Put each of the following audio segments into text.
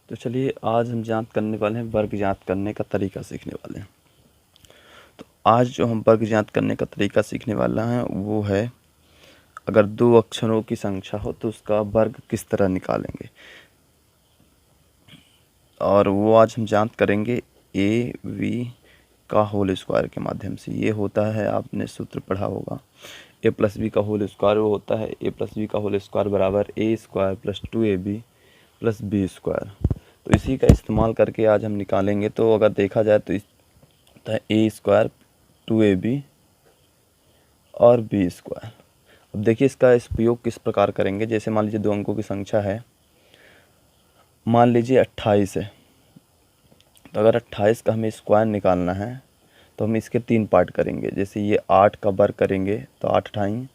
तो चलिए आज हम ज्ञात करने वाले हैं, वर्ग ज्ञात करने का तरीका सीखने वाले हैं। तो आज जो हम वर्ग ज्ञात करने का तरीका सीखने वाला हैं वो है, अगर दो अक्षरों की संख्या हो तो उसका वर्ग किस तरह निकालेंगे। और वो आज हम ज्ञात करेंगे ए वी का होल स्क्वायर के माध्यम से। ये होता है, आपने सूत्र पढ़ा होगा, ए प्लस बी का होल स्क्वायर। वो होता है ए प्लस बी का होल स्क्वायर बराबर A square plus 2ab plus B square. तो इसी का इस्तेमाल करके आज हम निकालेंगे। तो अगर देखा जाए तो होता है ए स्क्वायर 2ab और बी स्क्वायर। अब देखिए इसका उपयोग किस प्रकार करेंगे। जैसे मान लीजिए दो अंकों की संख्या है, मान लीजिए 28 है। तो अगर 28 का हमें स्क्वायर निकालना है तो हम इसके 3 पार्ट करेंगे। जैसे ये 8 का वर्ग करेंगे तो 8 अठाई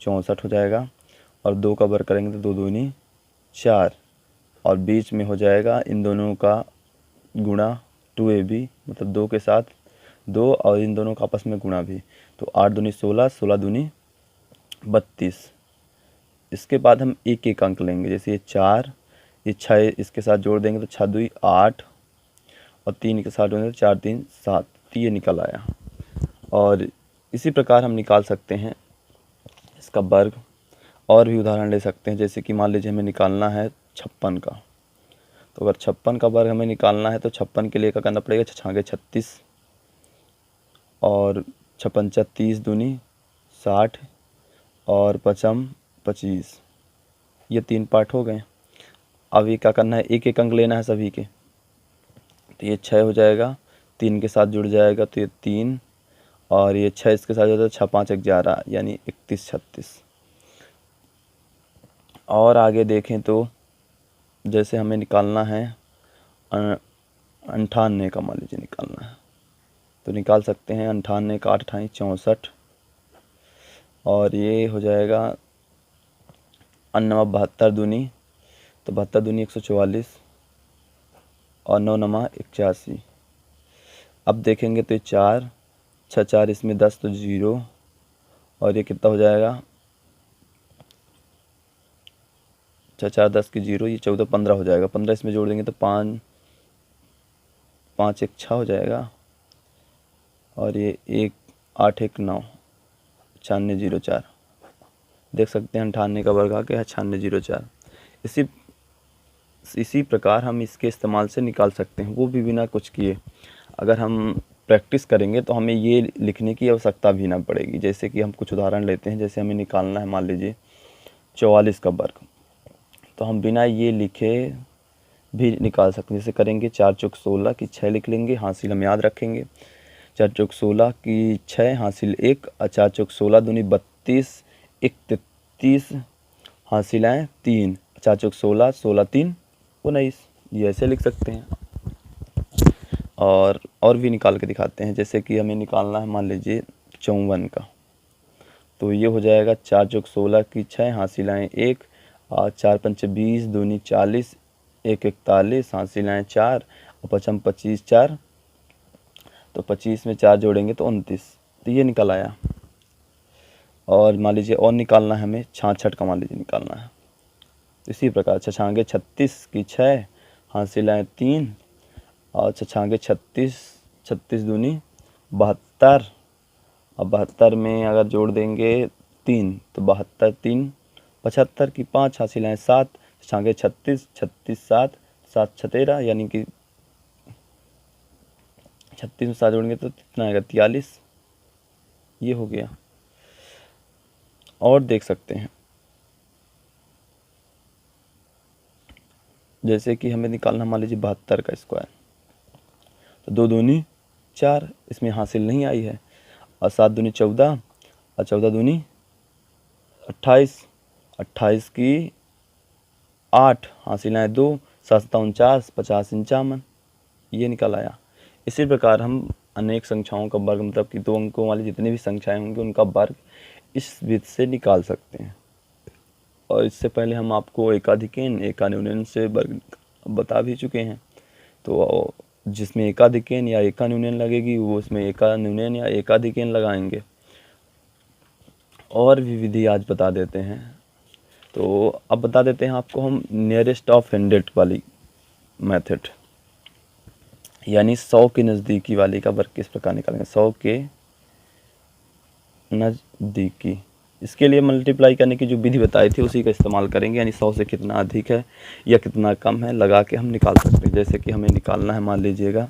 64 हो जाएगा, और 2 का वर्ग करेंगे तो 2 दूनी 4, और बीच में हो जाएगा इन दोनों का गुणा 2ab, मतलब 2 के साथ 2 और इन दोनों का आपस में गुणा भी। तो 8 दूनी 16, 16 दूनी 32। इसके बाद हम एक एक अंक लेंगे। जैसे ये 4, ये 6 इसके साथ जोड़ देंगे तो 6 दूनी 8, और 3 के साथ जोड़ेंगे तो 4 3 7। तो ये निकल आया। और इसी प्रकार हम निकाल सकते हैं इसका वर्ग। और भी उदाहरण ले सकते हैं, जैसे कि मान लीजिए हमें निकालना है 56 का। तो अगर 56 का वर्ग हमें निकालना है तो 56 के लिए क्या करना पड़ेगा, 6 36, और 56 30 दूनी 60, और 5 25। ये 3 पार्ट हो गए। अब ये क्या करना है, एक एक अंक लेना है सभी के। तो ये 6 हो जाएगा, 3 के साथ जुड़ जाएगा तो ये 3, और ये 6 इसके साथ जाता है 6 5 11, यानी 31 36। और आगे देखें तो जैसे हमें निकालना है 98 का, मान लीजिए निकालना है तो निकाल सकते हैं। 98 का 8 अठाई 64, और ये हो जाएगा 9 72 दूनी, तो 72 दूनी 144, और 9 नमा 81। अब देखेंगे तो ये 4 6 4 इसमें 10 तो 0, और ये कितना हो जाएगा 6 4 10 की 0, ये 14 15 हो जाएगा। 15 इसमें जोड़ देंगे तो 5 5 1 6 हो जाएगा, और ये 1 8 1 9 96 04। देख सकते हैं 98 का वर्ग आ गया है 96 04। इसी प्रकार हम इसके इस्तेमाल से निकाल सकते हैं, वो भी बिना कुछ किए। अगर हम प्रैक्टिस करेंगे तो हमें ये लिखने की आवश्यकता भी ना पड़ेगी। जैसे कि हम कुछ उदाहरण लेते हैं। जैसे हमें निकालना है मान लीजिए 44 का वर्ग, तो हम बिना ये लिखे भी निकाल सकते हैं। जैसे करेंगे 4 चौक 16 की 6 लिख लेंगे, हासिल हम याद रखेंगे। 4 चौक 16 की 6 हासिल 1, और 4 चौक 16 दूनी 32 1 33 हासिल आए 3, 4 चौक 16 16 3 19। ये ऐसे लिख सकते हैं। और भी निकाल के दिखाते हैं। जैसे कि हमें निकालना है मान लीजिए 54 का, तो ये हो जाएगा 4 चौक 16 की 6 हासिल आए 1, और 4 पंचे 20 दूनी 40 1 41 हासिल आए 4, और 5 25 4, तो 25 में 4 जोड़ेंगे तो 29। तो ये निकल आया। और मान लीजिए और निकालना है हमें 66 का, मान लीजिए निकालना है। इसी प्रकार 6 36 की 6 हासिल आए 3, और 6 36 36 दूनी 72, और 72 में अगर जोड़ देंगे 3 तो 72 3 75 की 5 हासिल आए 7, 6 36 36 7 7 13, यानी कि 36 में 7 जोड़ेंगे तो कितना आएगा 43। ये हो गया। और देख सकते हैं जैसे कि हमें निकालना मान लीजिए 72 का स्क्वायर, तो 2 दूनी 4 इसमें हासिल नहीं आई है, और 7 दूनी 14, और 14 दूनी 28, 28 की 8 हासिल आए 2, 7 7 49 50 55। ये निकल आया। इसी प्रकार हम अनेक संख्याओं का वर्ग, मतलब कि 2 अंकों वाली जितनी भी संख्याएं होंगी उनका वर्ग इस विधि से निकाल सकते हैं। और इससे पहले हम आपको एकाधिकेन एकान्यूनन से वर्ग बता भी चुके हैं। तो जिसमें एकाधिकेन या एकान्यूनन लगेगी वो उसमें एकान्यूनन या एकाधिकेन लगाएंगे। और भी विधि आज बता देते हैं। तो अब बता देते हैं आपको हम नियरेस्ट ऑफ 100 वाली मेथड, यानी 100 के नज़दीकी वाले का वर्ग किस प्रकार निकालेंगे। 100 के नज़दीकी, इसके लिए मल्टीप्लाई करने की जो विधि बताई थी उसी का इस्तेमाल करेंगे, यानी 100 से कितना अधिक है या कितना कम है लगा के हम निकाल सकते हैं। जैसे कि हमें निकालना है, मान लीजिएगा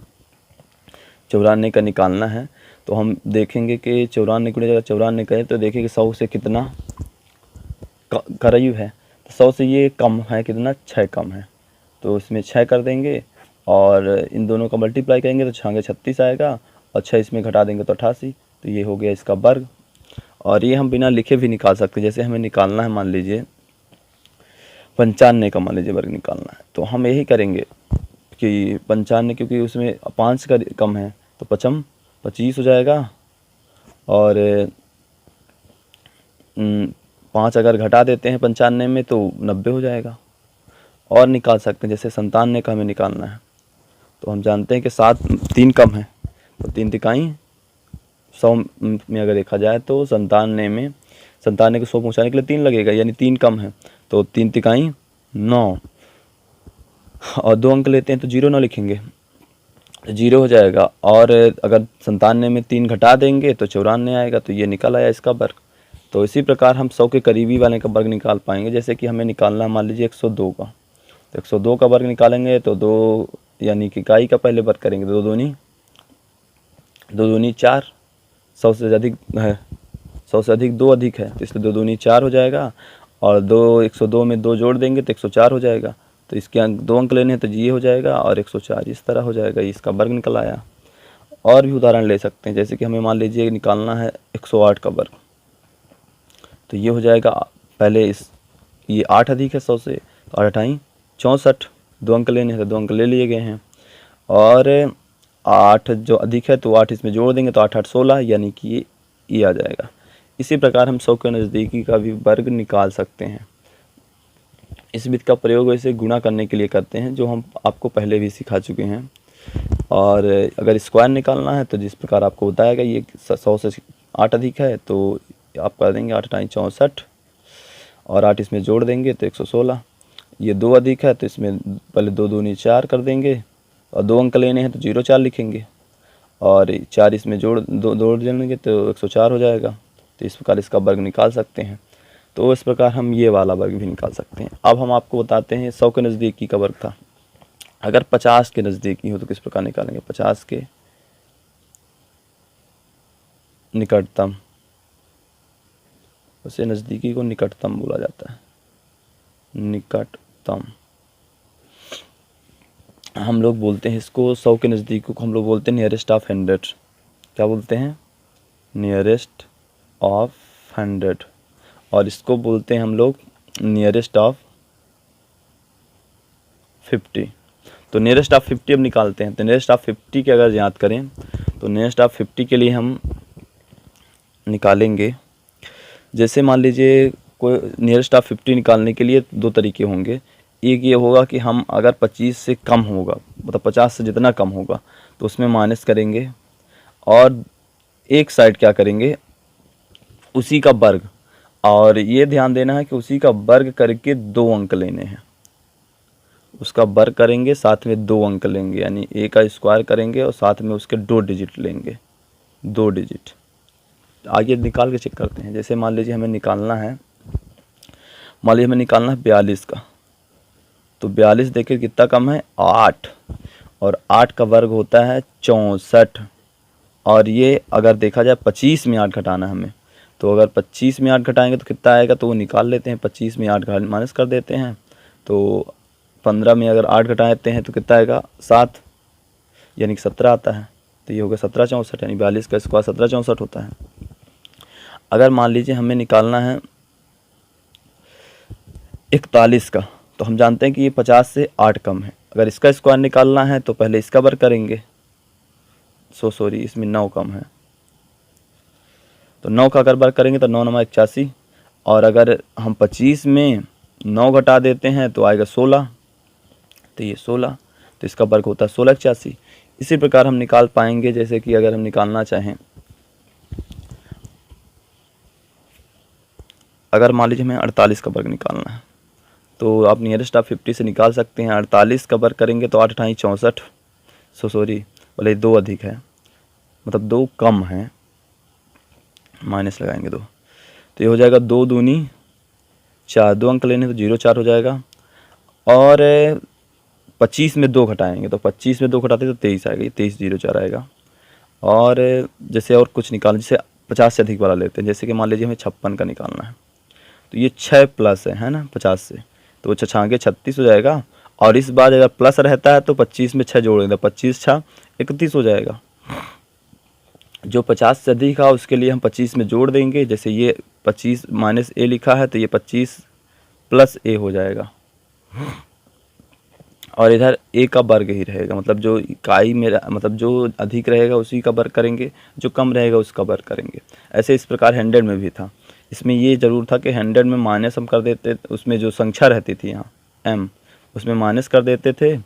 94 का निकालना है, तो हम देखेंगे कि 94 की जगह 94 करें तो देखेंगे 100 से कितना करीब है, तो 100 से ये कम है, कितना 6 कम है, तो इसमें 6 कर देंगे और इन दोनों का मल्टीप्लाई करेंगे तो 6 36 आएगा और 6 इसमें घटा देंगे तो 88, तो ये हो गया इसका वर्ग। और ये हम बिना लिखे भी निकाल सकते हैं। जैसे हमें निकालना है, मान लीजिए 95 का मान लीजिए वर्ग निकालना है, तो हम यही करेंगे कि 95, क्योंकि उसमें 5 का कम है तो 25 हो जाएगा और 5 अगर घटा देते हैं 95 में तो 90 हो जाएगा। और निकाल सकते हैं, जैसे 97 का हमें निकालना है, तो हम जानते हैं कि 3 कम है, तो 3 तिकाई 100 में अगर देखा जाए तो 97 को 100 पहुँचाने के लिए 3 लगेगा, यानी 3 कम है, तो 3 तिकाई 9 और 2 अंक लेते हैं तो 0 9 लिखेंगे, 0 हो जाएगा। और अगर 97 में 3 घटा देंगे तो 94 आएगा, तो ये निकल आया इसका वर्ग। तो इसी प्रकार हम 100 के करीबी वाले का वर्ग निकाल पाएंगे। जैसे कि हमें निकालना है मान लीजिए 102 का, तो 102 का वर्ग निकालेंगे तो 2 यानी कि इकाई का पहले वर्ग करेंगे, 2 दूनी 4, 100 से अधिक है, 100 से अधिक 2 अधिक है, तो इसलिए 2 दूनी 4 हो जाएगा और 102 में 2 जोड़ देंगे तो 104 हो जाएगा, तो इसके अंक 2 अंक लेने हैं तो ये हो जाएगा और 104 इस तरह हो जाएगा, इसका वर्ग निकल आया। और भी उदाहरण ले सकते हैं, जैसे कि हमें मान लीजिए निकालना है 108 का वर्ग, तो ये हो जाएगा, पहले ये 8 अधिक है 100 से, तो 8 8 64, 2 अंक लेने हैं तो 2 अंक ले लिए गए हैं। और 8 जो अधिक है तो 8 इसमें जोड़ देंगे तो 8 8 16, यानी कि ये आ जाएगा। इसी प्रकार हम 100 के नज़दीकी का भी वर्ग निकाल सकते हैं। इस विधि का प्रयोग वैसे गुणा करने के लिए करते हैं, जो हम आपको पहले भी सिखा चुके हैं। और अगर स्क्वायर निकालना है तो जिस प्रकार आपको बताएगा, ये 100 से 8 अधिक है तो आप कर देंगे 8 8 64 और 8 इसमें जोड़ देंगे तो 116। ये 2 अधिक है तो इसमें पहले 2 दूनी 4 कर देंगे और 2 अंक लेने हैं तो 0 4 लिखेंगे और 4 इसमें जोड़ देंगे तो 104 हो जाएगा। तो इस प्रकार इसका वर्ग निकाल सकते हैं। तो इस प्रकार हम ये वाला वर्ग भी निकाल सकते हैं। अब हम आपको बताते हैं 100 के नज़दीकी का वर्ग था। अगर 50 के नज़दीकी हो तो किस प्रकार निकालेंगे। 50 के निकटतम, उसे नज़दीकी को निकटतम बोला जाता है। निकटतम हम लोग बोलते हैं इसको, 100 के नज़दीकी को हम लोग बोलते हैं नियरेस्ट ऑफ 100। क्या बोलते हैं? Nearest of 100। और इसको बोलते हैं हम लोग नियरेस्ट ऑफ 50। तो नियरेस्ट ऑफ 50 अब निकालते हैं। तो नियरेस्ट ऑफ 50 की अगर याद करें तो नियरेस्ट ऑफ 50 के लिए हम निकालेंगे, जैसे मान लीजिए कोई नियरेस्ट ऑफ 50 निकालने के लिए 2 तरीके होंगे। एक ये होगा कि हम अगर 25 से कम होगा, मतलब 50 से जितना कम होगा तो उसमें माइनस करेंगे और एक साइड क्या करेंगे, उसी का वर्ग। और ये ध्यान देना है कि उसी का वर्ग करके 2 अंक लेने हैं। उसका वर्ग करेंगे साथ में 2 अंक लेंगे, यानी ए का स्क्वायर करेंगे और साथ में उसके 2 डिजिट लेंगे, 2 डिजिट। आगे निकाल के चेक करते हैं। जैसे मान लीजिए हमें निकालना है 42 का, तो 42 देखिए कितना कम है, 8, और 8 का वर्ग होता है 64। और ये अगर देखा जाए 25 में 8 घटाना हमें, तो अगर 25 में 8 घटाएंगे तो कितना आएगा, तो वो निकाल लेते हैं। 25 में 8 माइनस कर देते हैं, तो 15 में अगर 8 घटाते हैं तो कितना आएगा, 7, यानी कि 17 आता है। तो ये होगा 17 64, यानी 42 का स्क्वायर 17 64 होता है। अगर मान लीजिए हमें निकालना है 41 का, तो हम जानते हैं कि ये 50 से 8 कम है। अगर इसका स्क्वायर निकालना है तो पहले इसका वर्ग करेंगे, इसमें 9 कम है, तो 9 का अगर वर्ग करेंगे तो 9 9 81। और अगर हम 25 में 9 घटा देते हैं तो आएगा 16, तो ये 16, तो इसका वर्ग होता है 16 81। इसी प्रकार हम निकाल पाएंगे, जैसे कि अगर हम निकालना चाहें, अगर मान लीजिए हमें 48 का वर्ग निकालना है, तो आप नियरेस्ट आप 50 से निकाल सकते हैं। 48 का वर्ग करेंगे तो 8 अठाई 64, सॉरी भले 2 अधिक है, मतलब 2 कम है, माइनस लगाएंगे 2, तो ये हो जाएगा 2 दूनी 4, 2 अंक लेने तो 0 4 हो जाएगा। और 25 में 2 घटाएंगे तो 25 में 2 घटाते तो 23 आएगा, ये 23 0 4 आएगा। और जैसे और कुछ निकाल, जैसे 50 से अधिक वाला लेते हैं, जैसे कि मान लीजिए हमें 56 का निकालना है, तो ये 6 प्लस है ना 50 से, तो वो 6 36 हो जाएगा। और इस बार अगर प्लस रहता है तो 25 में 6 जोड़ेंगे, 25 6 31 हो जाएगा। जो 50 से अधिक है उसके लिए हम 25 में जोड़ देंगे, जैसे ये 25 माइनस ए लिखा है तो ये 25 प्लस ए हो जाएगा। और इधर ए का वर्ग ही रहेगा, मतलब जो इकाई में मतलब जो अधिक रहेगा उसी का वर्ग करेंगे, जो कम रहेगा उसका वर्ग करेंगे। ऐसे इस प्रकार 100 में भी था। इसमें ये ज़रूर था कि 100 में माइनस हम कर देते, उसमें जो संख्या रहती थी यहाँ m, उसमें माइनस कर देते थे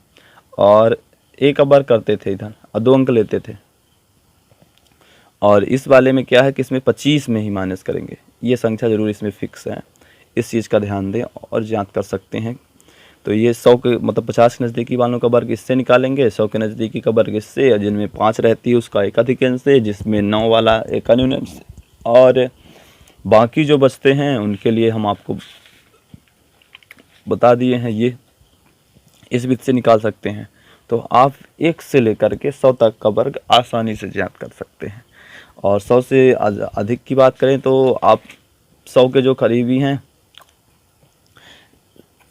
और ए का वर्ग करते थे इधर और 2 अंक लेते थे। और इस वाले में क्या है कि इसमें 25 में ही माइनस करेंगे, ये संख्या ज़रूर इसमें फिक्स है, इस चीज़ का ध्यान दें और जांच कर सकते हैं। तो ये 100 के मतलब 50 के नज़दीकी वालों का वर्ग इससे निकालेंगे, 100 के नज़दीकी का वर्ग इससे, और जिनमें 5 रहती है उसका एकाधिक अंश से, जिसमें 9 वाला एक अन्यून अंश से, और बाकी जो बचते हैं उनके लिए हम आपको बता दिए हैं, ये इस विधि से निकाल सकते हैं। तो आप 1 से लेकर के 100 तक का वर्ग आसानी से ज्ञात कर सकते हैं। और 100 से अधिक की बात करें तो आप 100 के जो करीबी हैं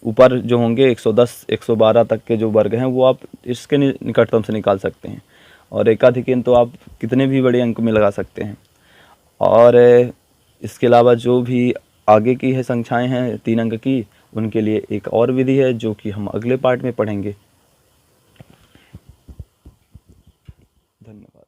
ऊपर जो होंगे 110 112 तक के जो वर्ग हैं वो आप इसके निकटतम से निकाल सकते हैं। और एकाधिक तो आप कितने भी बड़े अंक में लगा सकते हैं। और इसके अलावा जो भी आगे की है संख्याएं हैं 3 अंक की, उनके लिए एक और विधि है जो कि हम अगले पार्ट में पढ़ेंगे। धन्यवाद।